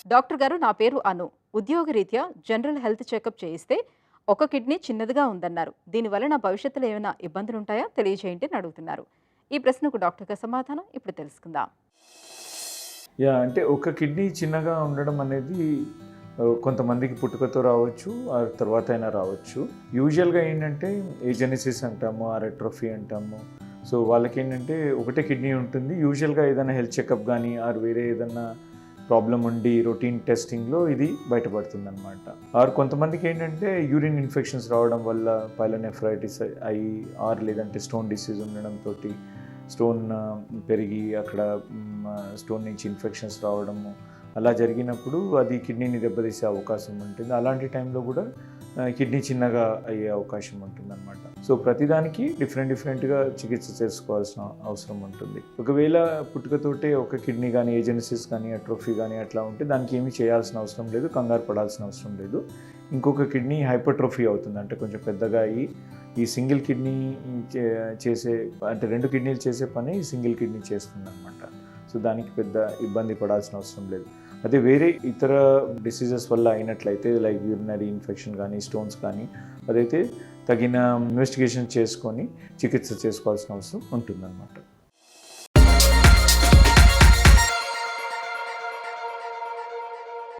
Doctor గారు, నా పేరు అను. ఉద్యోగరీత్యా జనరల్ హెల్త్ చెకప్ చేయిస్తే ఒక కిడ్నీ చిన్నదిగా ఉందన్నారు. దీనివల్ల నా భవిష్యత్తులో ఏమైనా ఇబ్బందులుంటాయా తెలియజేయండి అని అడుగుతున్నారు. ఈ ప్రశ్నకు డాక్టర్ గారి సమాధానం ఇప్పుడు తెలుసుకుందాం. అంటే ఒక కిడ్నీ చిన్నగా ఉండడం అనేది కొంతమందికి పుట్టుకతో రావచ్చు, ఆ తర్వాత అయినా రావచ్చు. యూజువల్‌గా ఏంటంటే ఏజెనిసిస్ అంటాము, ఆరెట్రోఫీ అంటాము. సో వాళ్ళకేంటంటే ఒకటే కిడ్నీ ఉంటుంది. యూజువల్‌గా ఏదైనా హెల్త్ చెకప్ గానీ వేరే ఏదన్నా ప్రాబ్లమ్ ఉండి రొటీన్ టెస్టింగ్‌లో ఇది బయటపడుతుందనమాట. కొంతమందికి ఏంటంటే యూరిన్ ఇన్ఫెక్షన్స్ రావడం వల్ల పైలోనెఫ్రైటిస్ అయ్యి లేదంటే స్టోన్ డిసీజ్ ఉండడంతోటి స్టోన్ పెరిగి అక్కడ స్టోన్ నుంచి ఇన్ఫెక్షన్స్ రావడము అలా జరిగినప్పుడు అది కిడ్నీని దెబ్బతీసే అవకాశం ఉంటుంది. అలాంటి టైంలో కూడా కిడ్నీ చిన్నగా అయ్యే అవకాశం ఉంటుందన్నమాట. సో ప్రతిదానికి డిఫరెంట్గా చికిత్స చేసుకోవాల్సిన అవసరం ఉంటుంది. ఒకవేళ పుట్టుకతోటే ఒక కిడ్నీ కానీ ఏజెన్సీస్ కానీ అట్రోఫీ కానీ అట్లా ఉంటే దానికి ఏమీ చేయాల్సిన అవసరం లేదు, కంగారు పడాల్సిన అవసరం లేదు. ఇంకొక కిడ్నీ హైపర్ట్రోఫీ అవుతుంది, అంటే కొంచెం పెద్దగా అయ్యి ఈ సింగిల్ కిడ్నీ చేసే అంటే 2 కిడ్నీలు చేసే పని ఈ సింగిల్ కిడ్నీ చేస్తుందన్నమాట. సో దానికి పెద్ద ఇబ్బంది పడాల్సిన అవసరం లేదు. అదే వేరే ఇతర డిసీజెస్ వల్ల అయినట్లయితే లైక్ యూరినరీ ఇన్ఫెక్షన్ కానీ స్టోన్స్ కానీ అదైతే తగిన ఇన్వెస్టిగేషన్ చేసుకొని చికిత్స చేసుకోవాల్సిన అవసరం ఉంటుందన్నమాట.